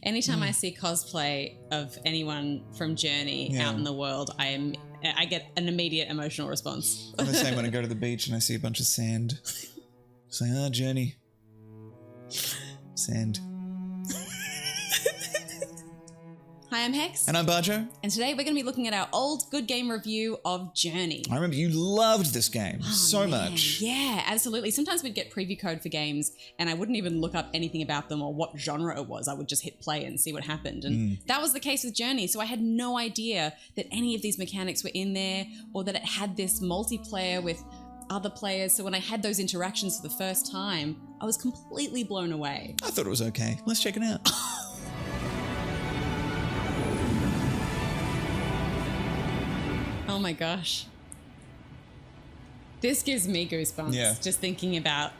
Anytime I see cosplay of anyone from Journey out in the world, I get an immediate emotional response. I'm the same when I go to the beach and I see a bunch of sand. It's like, Journey. Sand. Hi, I'm Hex. And I'm Bajo. And today we're going to be looking at our old Good Game review of Journey. I remember you loved this game so much. Yeah, absolutely. Sometimes we'd get preview code for games and I wouldn't even look up anything about them or what genre it was. I would just hit play and see what happened. And that was the case with Journey. So I had no idea that any of these mechanics were in there or that it had this multiplayer with other players. So when I had those interactions for the first time, I was completely blown away. I thought it was okay. Let's check it out. Oh my gosh. This gives me goosebumps just thinking about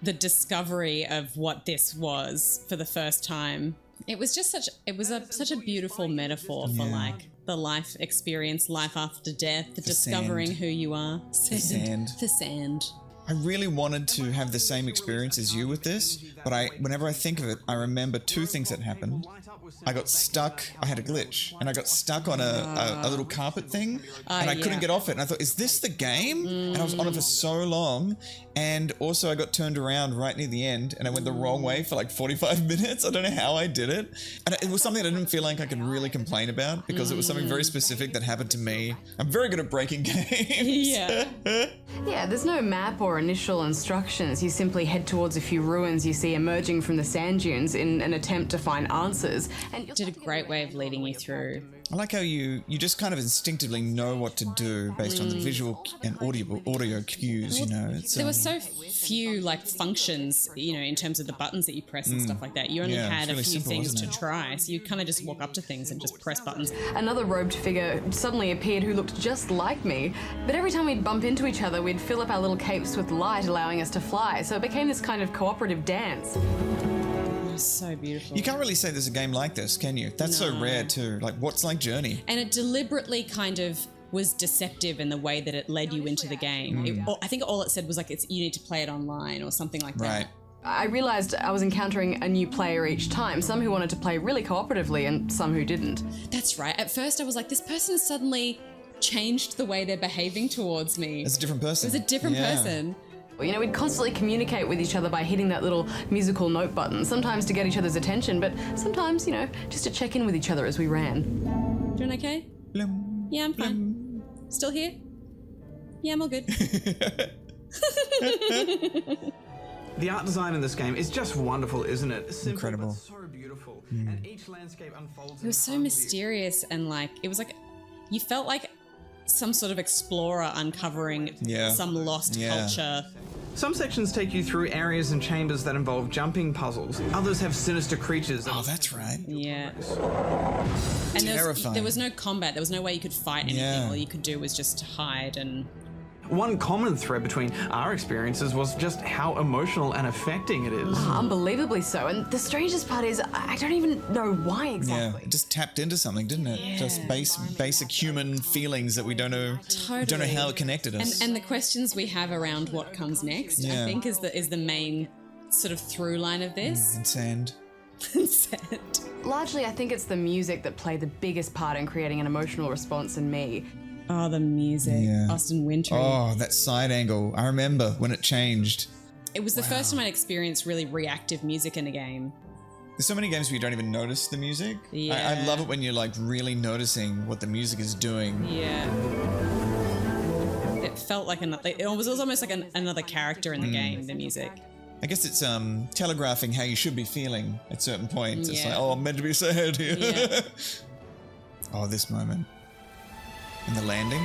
the discovery of what this was for the first time. It was just such a beautiful metaphor for like the life experience, life after death, the discovering sand. who you are. Sand. The sand. I really wanted to have the same experience as you with this, but whenever I think of it, I remember two things that happened. I got stuck, I had a glitch, and I got stuck on a little carpet thing, and I couldn't get off it, and I thought, is this the game? And I was on it for so long, and also I got turned around right near the end, and I went the wrong way for like 45 minutes. I don't know how I did it, and it was something I didn't feel like I could really complain about, because it was something very specific that happened to me. I'm very good at breaking games. Yeah, there's no map or initial instructions. You simply head towards a few ruins you see emerging from the sand dunes in an attempt to find answers. And Did a great way of leading you through. I like how you just kind of instinctively know what to do based on the visual and audio cues, you know. There were so few like functions, you know, in terms of the buttons that you press and stuff like that. You only had a really few simple, things to wasn't it? try, so you kind of just walk up to things and just press buttons. another robed figure suddenly appeared who looked just like me. But every time we'd bump into each other, we'd fill up our little capes with light, allowing us to fly. So it became this kind of cooperative dance. So beautiful. You can't really say there's a game like this, can you? That's so rare too. Like, what's like Journey? And it deliberately kind of was deceptive in the way that it led you into the game. I think all it said was like, you need to play it online or something like that. Right. I realized I was encountering a new player each time, some who wanted to play really cooperatively and some who didn't. That's right. At first I was like, this person suddenly changed the way they're behaving towards me. It's a different person. It was a different person. You know, we'd constantly communicate with each other by hitting that little musical note button, sometimes to get each other's attention, but sometimes, you know, just to check in with each other as we ran. Doing okay? Blum, Yeah, I'm fine. Still here? Yeah, I'm all good. The art design in this game is just wonderful, isn't it? Simple, Incredible. But so beautiful. And each landscape unfolds. It was so mysterious and like, it was like, you felt like some sort of explorer uncovering some lost culture. Some sections take you through areas and chambers that involve jumping puzzles. Others have sinister creatures. Oh, that's right. Yeah. And there was no combat. There was no way you could fight anything. All you could do was just hide and... One common thread between our experiences was just how emotional and affecting it is. Unbelievably so. And the strangest part is, I don't even know why exactly. Yeah, it just tapped into something, didn't it? Yeah. Just basic human feelings that we don't know. Totally. Don't know how it connected us. And the questions we have around what comes next, I think, is the main sort of through line of this. And sand. Sand. Largely, I think it's the music that played the biggest part in creating an emotional response in me. Oh, the music. Austin Wintory. Oh, that side angle. I remember when it changed. It was the first time I'd experienced really reactive music in a game. There's so many games where you don't even notice the music. Yeah. I love it when you're like really noticing what the music is doing. Yeah. It felt like it was almost like another character in the game, the music. I guess it's telegraphing how you should be feeling at certain points. It's Yeah. like, oh, I'm meant to be sad here. Yeah. Oh, this moment. And the landing.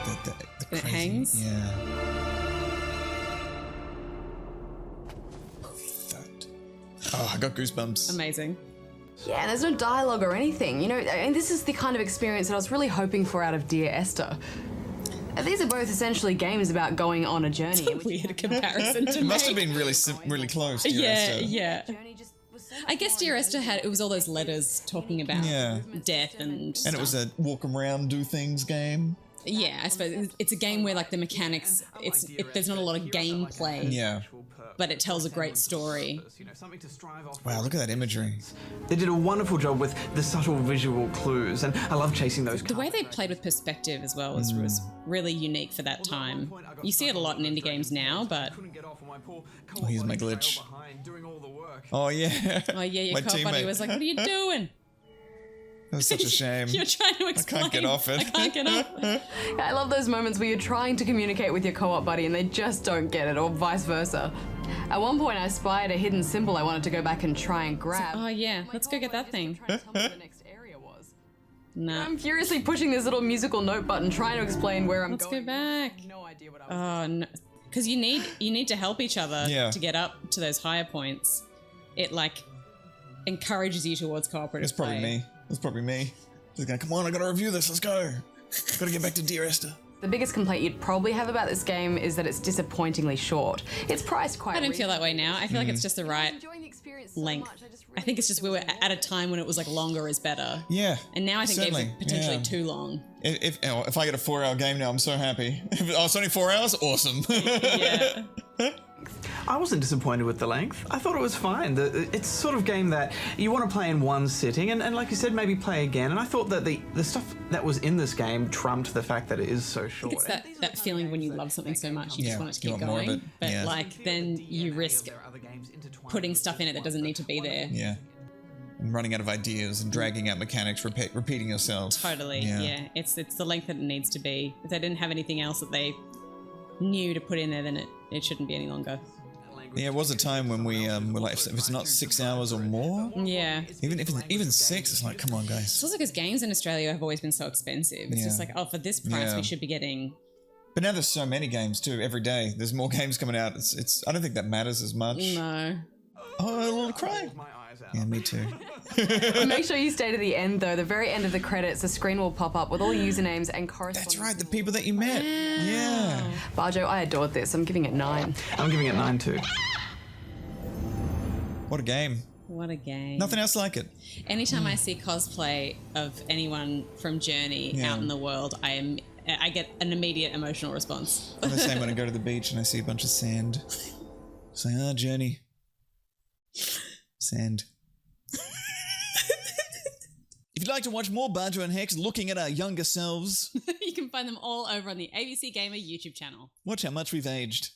The It crazy, hangs? Yeah. Oh, I got goosebumps. Amazing. Yeah, and there's no dialogue or anything. You know, and this is the kind of experience that I was really hoping for out of Dear Esther. These are both essentially games about going on a journey. It's a weird comparison to It must have make. been really close. Dear Esther. Yeah. I guess Dear Esther it was all those letters talking about death and And it was a walk around, do things game. Yeah, I suppose it's a game where like the mechanics, there's not a lot of gameplay. Yeah. but it tells a great story. You know, something to strive off. Wow, look at that imagery. They did a wonderful job with the subtle visual clues, and I love chasing those. The way they played with perspective as well was really unique for that time. You see it a lot in indie games now, but... Oh, here's my glitch. Oh, yeah. Oh, yeah, your My co-op buddy teammate. was like, what are you doing? That was such a shame. You're trying to I explain. can't get off it. I can't get off it. I love those moments where you're trying to communicate with your co-op buddy and they just don't get it, or vice versa. At one point, I spied a hidden symbol I wanted to go back and try and grab. Oh, yeah, let's go get that thing. Trying to tell me where the next area was. Nah. I'm furiously pushing this little musical note button, trying to explain where I'm Let's going. go back. No idea what I was Oh, no. Because you need to help each other Yeah. to get up to those higher points. It, like, encourages you towards cooperative It's probably play. me. It's probably me. Just going, come on, I gotta review this. Let's go. Gotta get back to Dear Esther. The biggest complaint you'd probably have about this game is that it's disappointingly short. It's priced quite I don't feel that way now. I feel like it's just the right enjoying the experience so length. much, just I think it's just we were at a time when it was like longer is better. Yeah. And now I think games certainly, are potentially yeah. too long. If I get a 4-hour game now, I'm so happy. Oh, it's only 4 hours? Awesome. Yeah. I wasn't disappointed with the length. I thought it was fine. It's sort of game that you want to play in one sitting, and like you said, maybe play again. And I thought that the stuff that was in this game trumped the fact that it is so short. It's that feeling when you love something so much, you Yeah, just want it to you keep want more of going. it. But Yeah. like then you risk putting stuff in it that doesn't need to be there. Yeah. And running out of ideas and dragging out mechanics, repeating yourself. Totally. Yeah. It's the length that it needs to be. If they didn't have anything else that they knew to put in there, then it shouldn't be any longer. Yeah, it was a time when we were like, if it's not 6 hours or more, Yeah. even 6, it's like, come on, It's guys. also because games in Australia have always been so expensive. It's just Yeah. like, oh, for this price, Yeah. we should be getting. But now there's so many games too. Every day there's more games coming out. It's I don't think that matters as much. No. Oh, a little cry. My eyes out. Yeah, me too. Make sure you stay to the end, though. The very end of the credits, a screen will pop up with all usernames and corresponding. That's right, the people that you met. Yeah. Bajo, I adored this. I'm giving it 9. I'm giving it 9 too. What a game. What a game. Nothing else like it. Anytime I see cosplay of anyone from Journey Yeah. out in the world, I get an immediate emotional response. I'm the same when I go to the beach and I see a bunch of sand. It's like, ah, Journey. Sand. If you'd like to watch more Bajo and Hex looking at our younger selves, You can find them all over on the ABC Gamer YouTube channel. watch how much we've aged.